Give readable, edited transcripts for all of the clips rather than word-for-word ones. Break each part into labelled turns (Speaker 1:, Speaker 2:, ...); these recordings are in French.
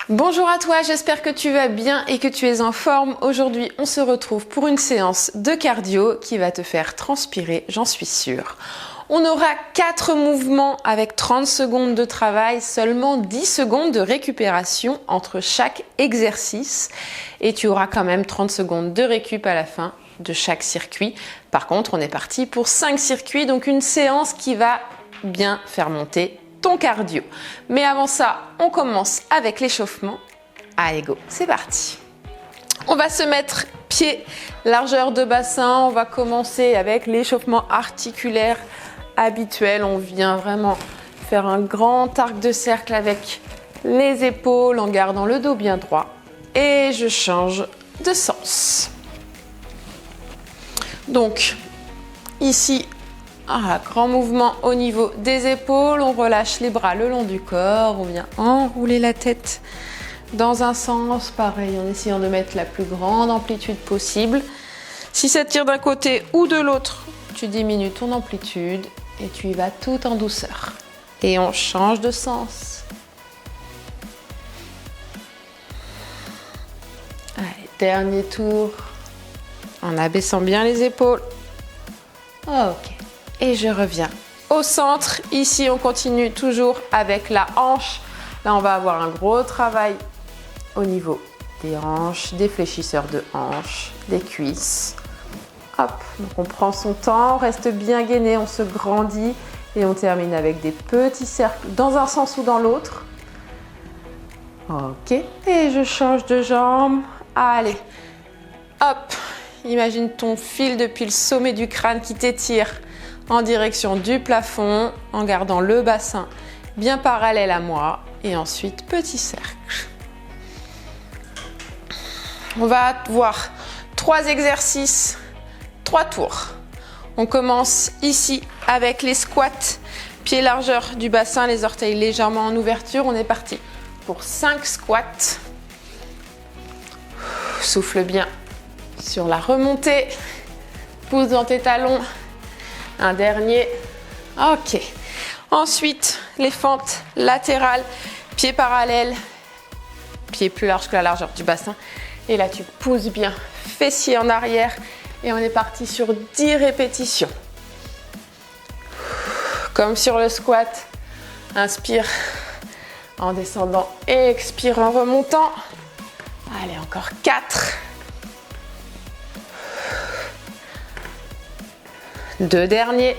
Speaker 1: Bonjour à toi, j'espère que tu vas bien et que tu es en forme. Aujourd'hui, on se retrouve pour une séance de cardio qui va te faire transpirer, j'en suis sûre. On aura 4 mouvements avec 30 secondes de travail, seulement 10 secondes de récupération entre chaque exercice. Et tu auras quand même 30 secondes de récup à la fin de chaque circuit. Par contre, on est parti pour 5 circuits, donc une séance qui va bien faire monter ton cardio. Mais avant ça, on commence avec l'échauffement. Allez go, c'est parti. On va se mettre pied, largeur de bassin. On va commencer avec l'échauffement articulaire habituel. On vient vraiment faire un grand arc de cercle avec les épaules en gardant le dos bien droit. Et je change de sens. Donc, ici, grand mouvement au niveau des épaules, on relâche les bras le long du corps, on vient enrouler la tête dans un sens, pareil en essayant de mettre la plus grande amplitude possible. Si ça tire d'un côté ou de l'autre, tu diminues ton amplitude et tu y vas tout en douceur. Et on change de sens. Allez, dernier tour, en abaissant bien les épaules. Ok. Et je reviens au centre. Ici, on continue toujours avec la hanche. Là, on va avoir un gros travail au niveau des hanches, des fléchisseurs de hanches, des cuisses. Hop, donc on prend son temps, on reste bien gainé, on se grandit et on termine avec des petits cercles dans un sens ou dans l'autre. Ok, et je change de jambe. Allez, hop, imagine ton fil depuis le sommet du crâne qui t'étire en direction du plafond, en gardant le bassin bien parallèle à moi. Et ensuite, petit cercle. On va voir 3 exercices, 3 tours. On commence ici avec les squats, pied largeur du bassin, les orteils légèrement en ouverture. On est parti pour 5 squats. Souffle bien sur la remontée. Pousse dans tes talons. Un dernier. Ok. Ensuite, les fentes latérales, pieds parallèles, pieds plus larges que la largeur du bassin. Et là, tu pousses bien, fessier en arrière. Et on est parti sur 10 répétitions. Comme sur le squat. Inspire en descendant et expire en remontant. Allez, encore 4. 2 derniers.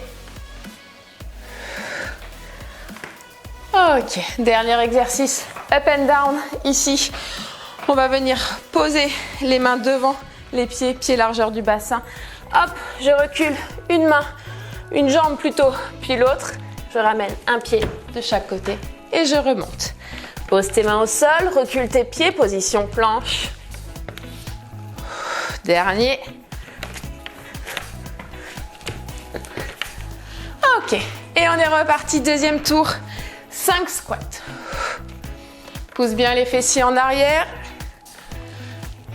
Speaker 1: Ok, dernier exercice, up and down. Ici, on va venir poser les mains devant les pieds, pieds largeur du bassin. Hop, je recule une main, une jambe plutôt, puis l'autre. Je ramène un pied de chaque côté et je remonte. Pose tes mains au sol, recule tes pieds, position planche. Dernier. Ok, et on est reparti, deuxième tour, 5 squats. Pousse bien les fessiers en arrière.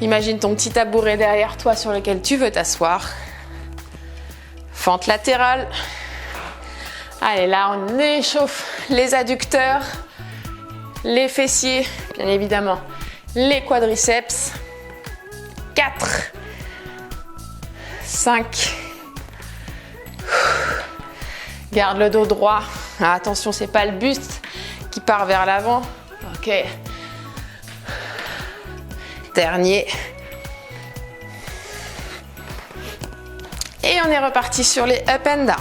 Speaker 1: Imagine ton petit tabouret derrière toi sur lequel tu veux t'asseoir. Fente latérale. Allez, là, on échauffe les adducteurs, les fessiers, bien évidemment, les quadriceps. 4, 5. Garde le dos droit. Ah, attention, c'est pas le buste qui part vers l'avant. Ok. Dernier. Et on est reparti sur les up and down.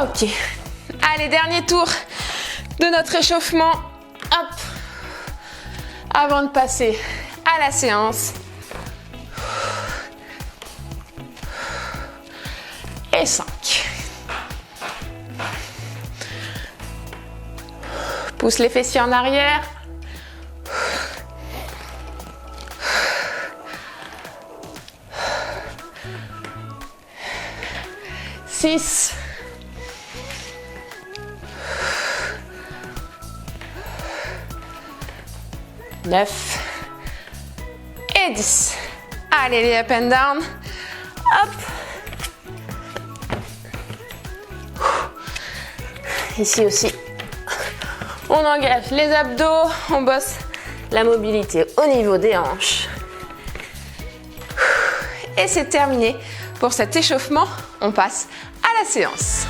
Speaker 1: Ok. Allez, dernier tour de notre échauffement. Hop. Avant de passer à la séance. Et 5. Pousse les fessiers en arrière. 6. 9, Et 10. Allez, les up and down. Hop. Ici aussi, on engage les abdos, on bosse la mobilité au niveau des hanches. Et c'est terminé pour cet échauffement. On passe à la séance.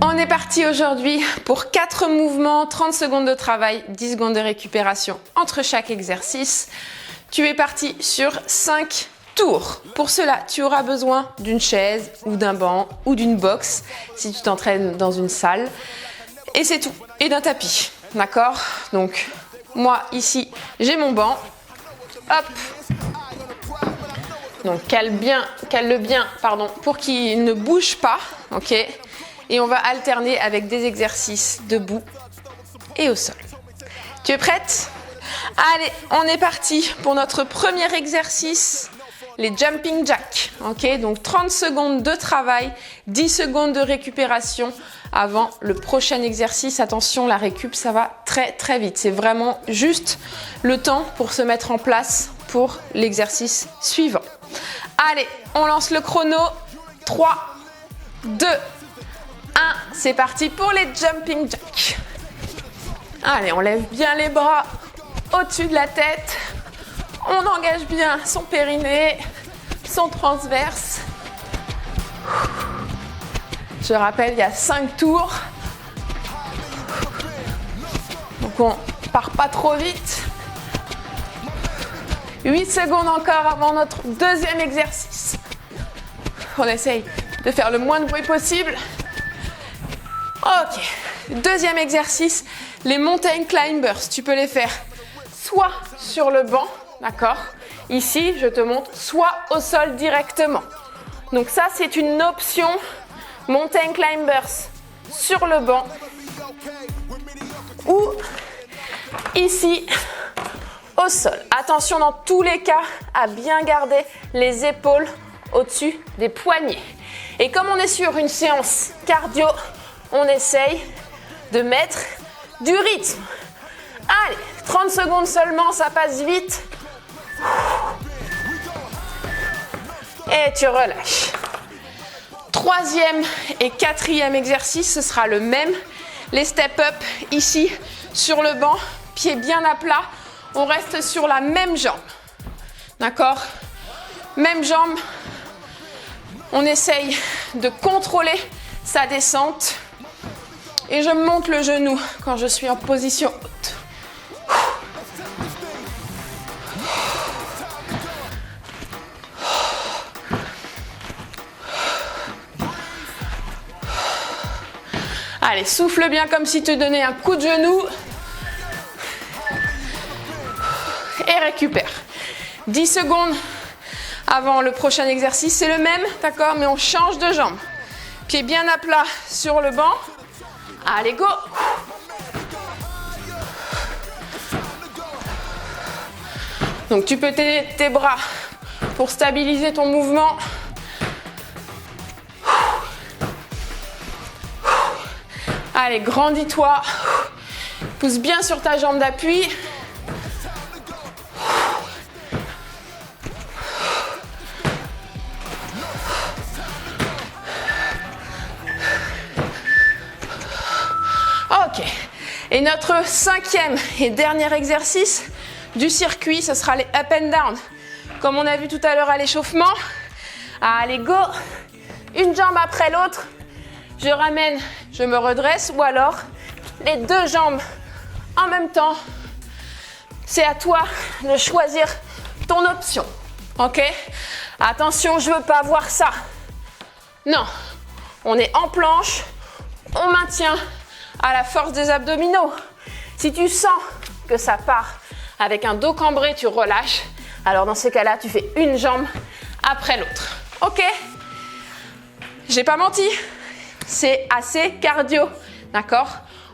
Speaker 1: On est parti aujourd'hui pour 4 mouvements, 30 secondes de travail, 10 secondes de récupération entre chaque exercice. Tu es parti sur 5 tours. Pour cela, tu auras besoin d'une chaise ou d'un banc ou d'une box si tu t'entraînes dans une salle. Et c'est tout. Et d'un tapis. D'accord? Donc, moi, ici, j'ai mon banc. Hop. Donc, cale-le bien, pardon, pour qu'il ne bouge pas. Ok? Et on va alterner avec des exercices debout et au sol. Tu es prête? Allez, on est parti pour notre premier exercice. Les jumping jacks, ok? Donc 30 secondes de travail, 10 secondes de récupération avant le prochain exercice. Attention, la récup, ça va très très vite. C'est vraiment juste le temps pour se mettre en place pour l'exercice suivant. Allez, on lance le chrono. 3, 2, 1. C'est parti pour les jumping jacks. Allez, on lève bien les bras au-dessus de la tête. On engage bien son périnée, son transverse. Je rappelle, il y a 5 tours. Donc on part pas trop vite. 8 secondes encore avant notre deuxième exercice. On essaye de faire le moins de bruit possible. Ok, deuxième exercice, les mountain climbers. Tu peux les faire soit sur le banc, d'accord? Ici, je te montre soit au sol directement. Donc ça, c'est une option mountain climbers sur le banc ou ici au sol. Attention dans tous les cas à bien garder les épaules au-dessus des poignets. Et comme on est sur une séance cardio, on essaye de mettre du rythme. Allez, 30 secondes seulement, ça passe vite. Et tu relâches. Troisième et quatrième exercice, ce sera le même. Les step up ici sur le banc, pieds bien à plat. On reste sur la même jambe. D'accord? Même jambe. On essaye de contrôler sa descente. Et je monte le genou quand je suis en position haute. Allez, souffle bien comme si tu te donnais un coup de genou. Et récupère. 10 secondes avant le prochain exercice, c'est le même, d'accord? Mais on change de jambe. Pied bien à plat sur le banc. Allez, go! Donc tu peux t'aider tes bras pour stabiliser ton mouvement. Allez, grandis-toi. Pousse bien sur ta jambe d'appui. Ok. Et notre cinquième et dernier exercice du circuit, ce sera les up and down. Comme on a vu tout à l'heure à l'échauffement. Allez, go! Une jambe après l'autre. Je ramène, je me redresse ou alors les deux jambes en même temps. C'est à toi de choisir ton option. Ok? Attention, je ne veux pas voir ça. Non. On est en planche. On maintient à la force des abdominaux. Si tu sens que ça part avec un dos cambré, tu relâches. Alors dans ces cas-là, tu fais une jambe après l'autre. Ok? J'ai pas menti. C'est assez cardio. D'accord?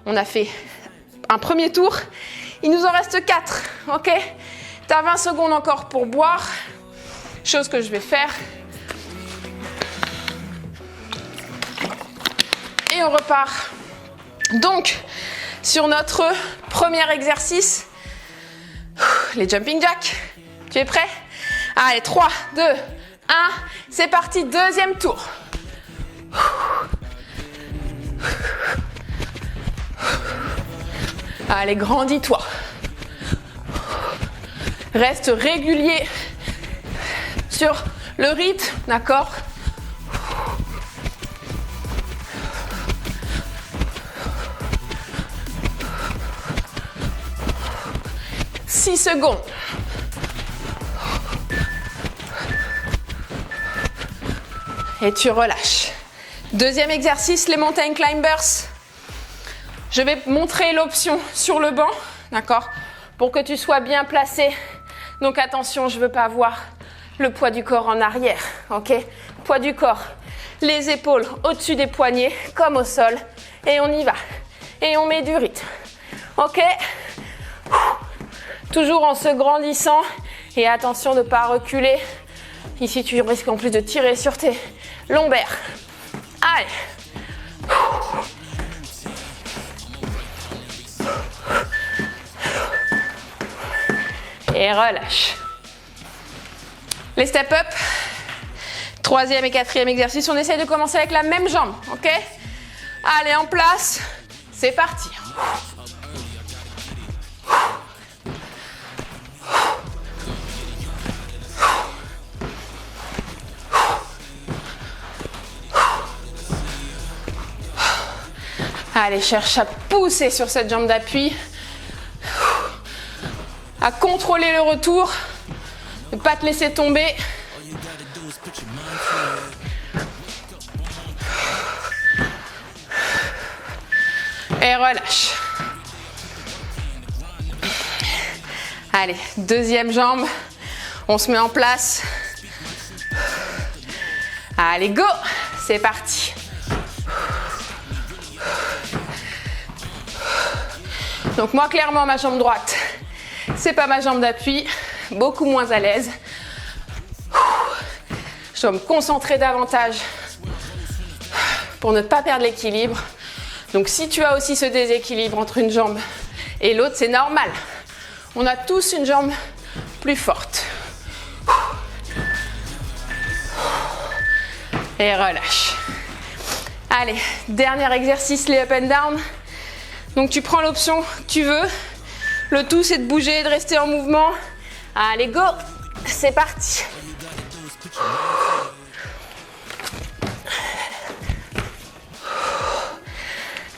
Speaker 1: On a fait un premier tour. Il nous en reste 4. Ok? Tu as 20 secondes encore pour boire. Chose que je vais faire. Et on repart. Donc, sur notre premier exercice, Les jumping jacks. Tu es prêt? Allez, 3, 2, 1. C'est parti, deuxième tour. Allez, grandis-toi. Reste régulier sur le rythme, d'accord? « 6 secondes. Et tu relâches. Deuxième exercice, les mountain climbers. Je vais montrer l'option sur le banc, d'accord? Pour que tu sois bien placé. Donc attention, je ne veux pas voir le poids du corps en arrière, ok? Poids du corps, les épaules au-dessus des poignets, comme au sol. Et on y va. Et on met du rythme, ok? Toujours en se grandissant. Et attention de ne pas reculer. Ici, tu risques en plus de tirer sur tes lombaires. Allez. Et relâche. Les step-up. Troisième et quatrième exercice. On essaye de commencer avec la même jambe, ok? Allez, en place. C'est parti. Allez, cherche à pousser sur cette jambe d'appui. À contrôler le retour. Ne pas te laisser tomber. Et relâche. Allez, deuxième jambe. On se met en place. Allez, go! C'est parti. Donc moi, clairement, ma jambe droite, c'est pas ma jambe d'appui. Beaucoup moins à l'aise. Je dois me concentrer davantage pour ne pas perdre l'équilibre. Donc si tu as aussi ce déséquilibre entre une jambe et l'autre, c'est normal. On a tous une jambe plus forte. Et relâche. Allez, dernier exercice, les up and down. Donc tu prends l'option que tu veux. Le tout, c'est de bouger et de rester en mouvement. Allez, go! C'est parti.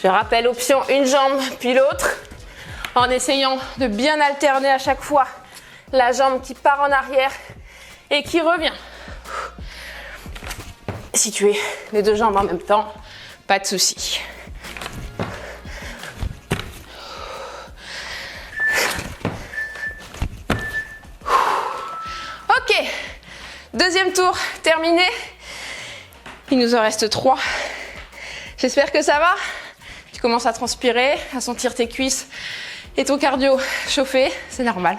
Speaker 1: Je rappelle, option une jambe puis l'autre, en essayant de bien alterner à chaque fois la jambe qui part en arrière et qui revient. Si tu es les deux jambes en même temps, pas de souci. Ok, deuxième tour terminé. Il nous en reste 3. J'espère que ça va. Tu commences à transpirer, à sentir tes cuisses et ton cardio chauffer, c'est normal.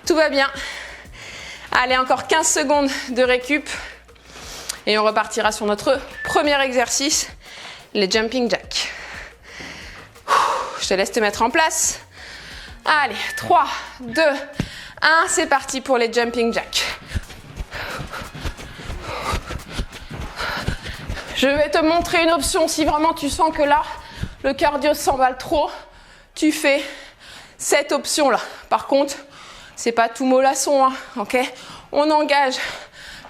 Speaker 1: Tout va bien. Allez, encore 15 secondes de récup. Et on repartira sur notre premier exercice, les jumping jacks. Je te laisse te mettre en place. Allez, 3, 2, 1, c'est parti pour les jumping jacks. Je vais te montrer une option si vraiment tu sens que là, le cardio s'emballe trop. Tu fais cette option-là. Par contre, c'est pas tout mollasson, hein, ok? On engage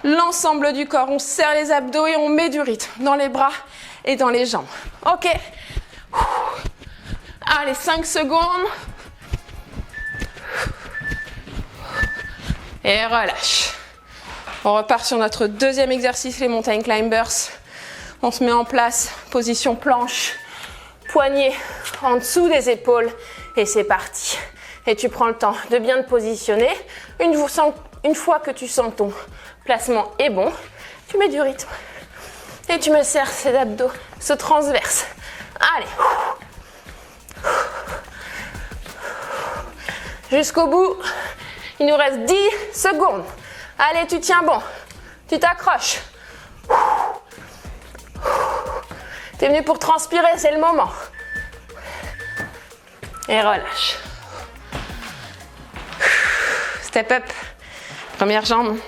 Speaker 1: l'ensemble du corps, on serre les abdos et on met du rythme dans les bras et dans les jambes. Ok? Allez, 5 secondes. Et relâche. On repart sur notre deuxième exercice, les mountain climbers. On se met en place, position planche, poignets en dessous des épaules et c'est parti. Et tu prends le temps de bien te positionner. Une fois que tu sens ton placement est bon, tu mets du rythme. Et tu me serres ces abdos, ce transverse. Allez. Jusqu'au bout. Il nous reste 10 secondes. Allez, tu tiens bon. Tu t'accroches. Tu es venu pour transpirer, c'est le moment. Et relâche. Step up. Première jambe.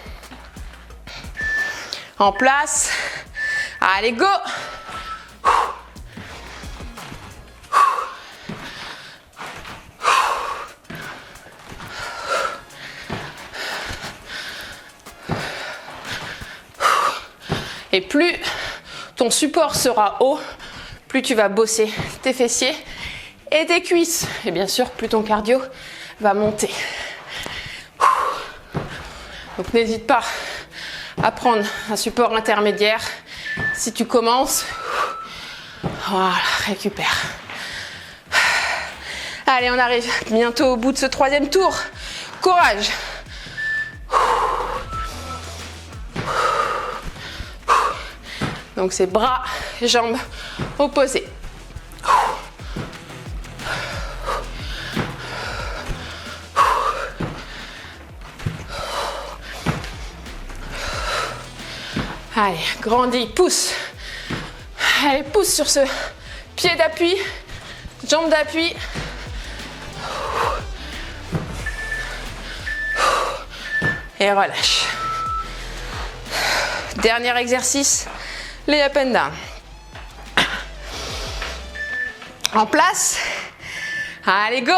Speaker 1: En place. Allez, go. Et plus ton support sera haut, plus tu vas bosser tes fessiers et tes cuisses. Et bien sûr, plus ton cardio va monter. Donc n'hésite pas à prendre un support intermédiaire. Si tu commences, voilà, récupère. Allez, on arrive bientôt au bout de ce troisième tour. Courage. Donc c'est bras, jambes opposées. Allez, grandis, pousse. Allez, pousse sur ce pied d'appui, jambe d'appui. Et relâche. Dernier exercice, les up and down. En place. Allez, go.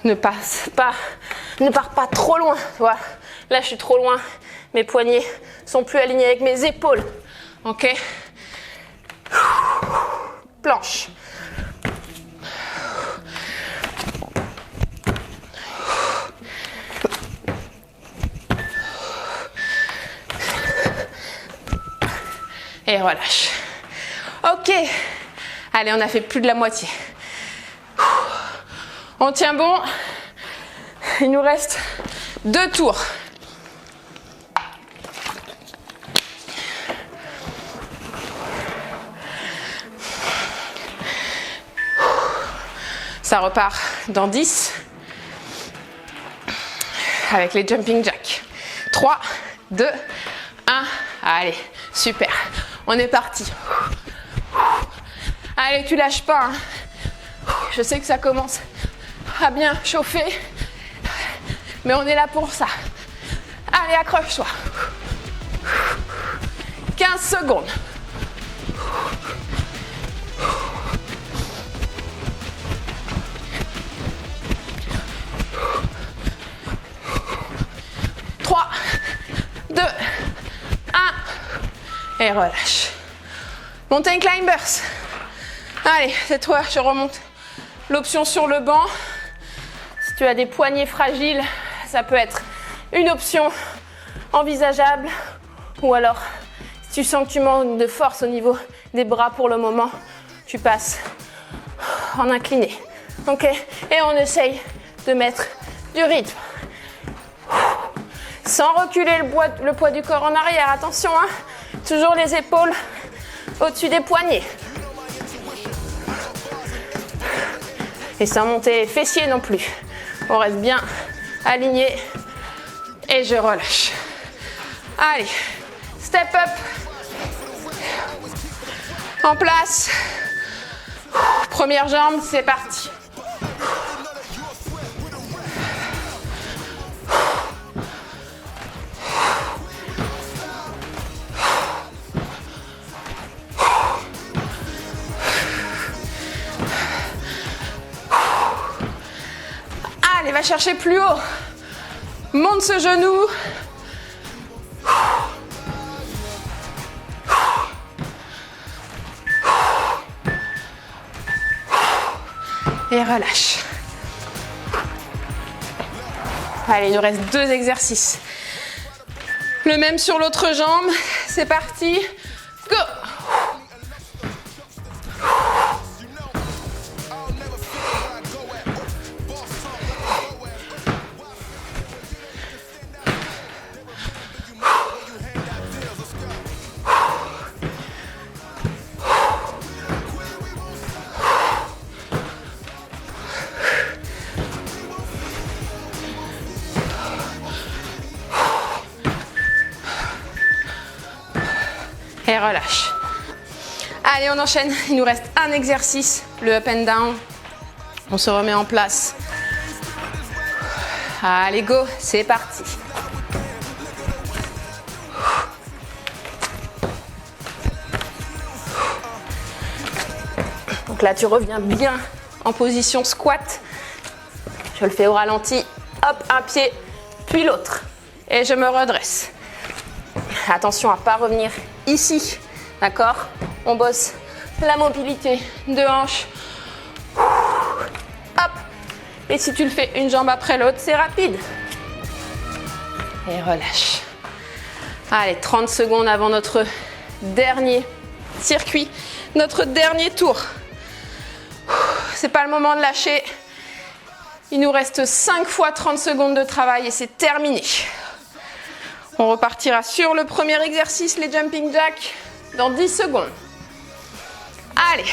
Speaker 1: Ne pars pas trop loin. Voilà. Là, je suis trop loin. Mes poignets sont plus alignés avec mes épaules. Ok. Planche. Et relâche. Ok. Allez, on a fait plus de la moitié. On tient bon. Il nous reste 2 tours. Ça repart dans 10 avec les jumping jacks. 3, 2, 1. Allez, super. On est parti. Allez, tu lâches pas. Hein. Je sais que ça commence à bien chauffer, mais on est là pour ça. Allez, accroche-toi. 15 secondes. Trois, 2, 1. Et relâche. Mountain climbers. Allez, c'est toi, je remonte l'option sur le banc. Si tu as des poignets fragiles, ça peut être une option envisageable. Ou alors, si tu sens que tu manques de force au niveau des bras pour le moment, tu passes en incliné. Ok? Et on essaye de mettre du rythme. Sans reculer le poids du corps en arrière. Attention, hein? Toujours les épaules au-dessus des poignets. Et sans monter les fessiers non plus. On reste bien aligné. Et je relâche. Allez, step up. En place. Première jambe, c'est parti. Allez, va chercher plus haut. Monte ce genou. Et relâche. Allez, il nous reste 2 exercices. Le même sur l'autre jambe. C'est parti. Go! Et relâche. Allez, on enchaîne. Il nous reste un exercice, le up and down. On se remet en place. Allez, go, c'est parti. Donc là, tu reviens bien en position squat. Je le fais au ralenti. Hop, un pied, puis l'autre. Et je me redresse. Attention à ne pas revenir ici. D'accord? On bosse la mobilité de hanche. Hop. Et si tu le fais une jambe après l'autre, c'est rapide. Et relâche. Allez, 30 secondes avant notre dernier circuit, notre dernier tour. C'est pas le moment de lâcher. Il nous reste 5 fois 30 secondes de travail et c'est terminé. On repartira sur le premier exercice, les jumping jacks, dans 10 secondes. Allez.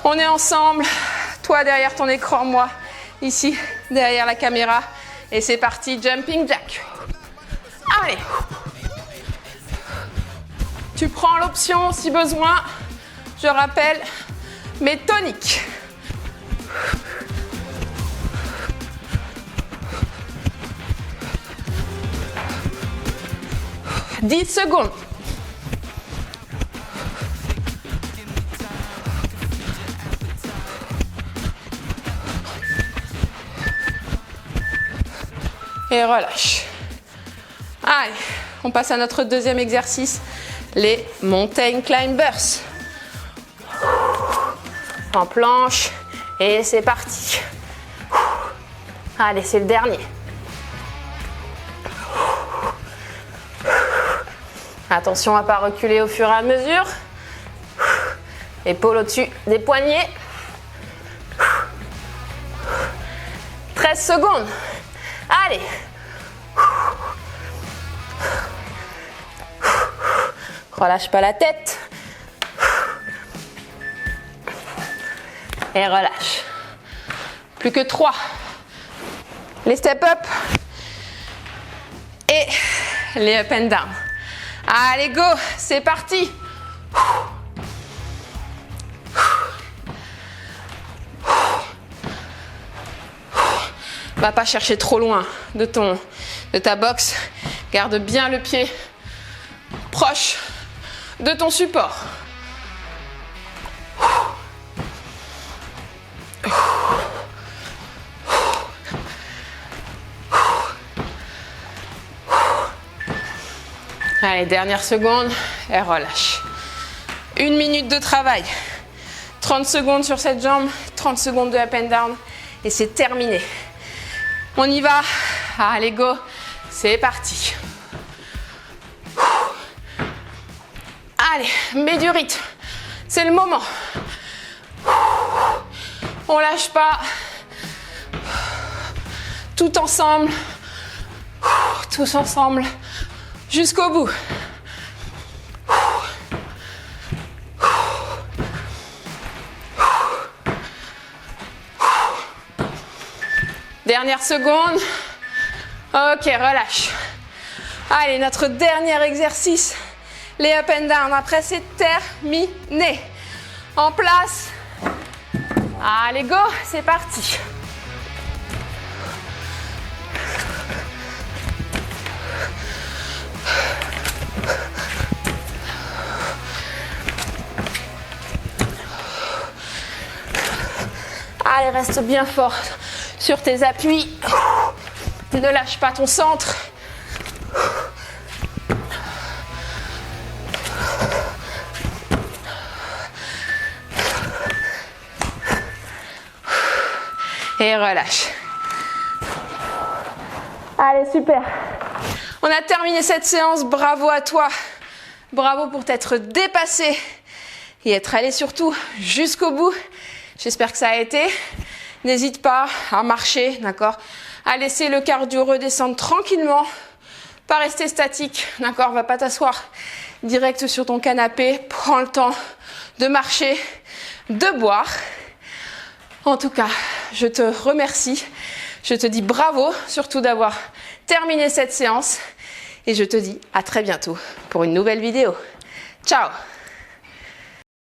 Speaker 1: On est ensemble. Toi derrière ton écran, moi ici derrière la caméra. Et c'est parti, jumping jack. Allez. Tu prends l'option si besoin. Je rappelle, mais tonique. « 10 secondes. Et relâche. Allez, on passe à notre deuxième exercice, les mountain climbers. En planche, et c'est parti. Allez, c'est le dernier. Attention à ne pas reculer au fur et à mesure. Épaules au-dessus des poignets. 13 secondes. Allez. Relâche pas la tête. Et relâche. Plus que 3. Les step up. Et les up and down. Allez, go, c'est parti. Va pas chercher trop loin de ta boxe. Garde bien le pied proche de ton support. Allez, dernière seconde et relâche. 1 minute de travail. 30 secondes sur cette jambe, 30 secondes de up and down et c'est terminé. On y va. Allez, go. C'est parti. Allez, mets du rythme. C'est le moment. On lâche pas. Tout ensemble. Tous ensemble. Jusqu'au bout. Dernière seconde. Ok, relâche. Allez, notre dernier exercice, les up and down. Après, c'est terminé. En place. Allez, go, c'est parti. Allez, reste bien fort sur tes appuis. Ne lâche pas ton centre. Et relâche. Allez, super. On a terminé cette séance. Bravo à toi. Bravo pour t'être dépassé et être allé surtout jusqu'au bout. J'espère que ça a été. N'hésite pas à marcher, d'accord? À laisser le cardio redescendre tranquillement. Pas rester statique, d'accord? Va pas t'asseoir direct sur ton canapé. Prends le temps de marcher, de boire. En tout cas, je te remercie. Je te dis bravo, surtout d'avoir terminé cette séance. Et je te dis à très bientôt pour une nouvelle vidéo. Ciao!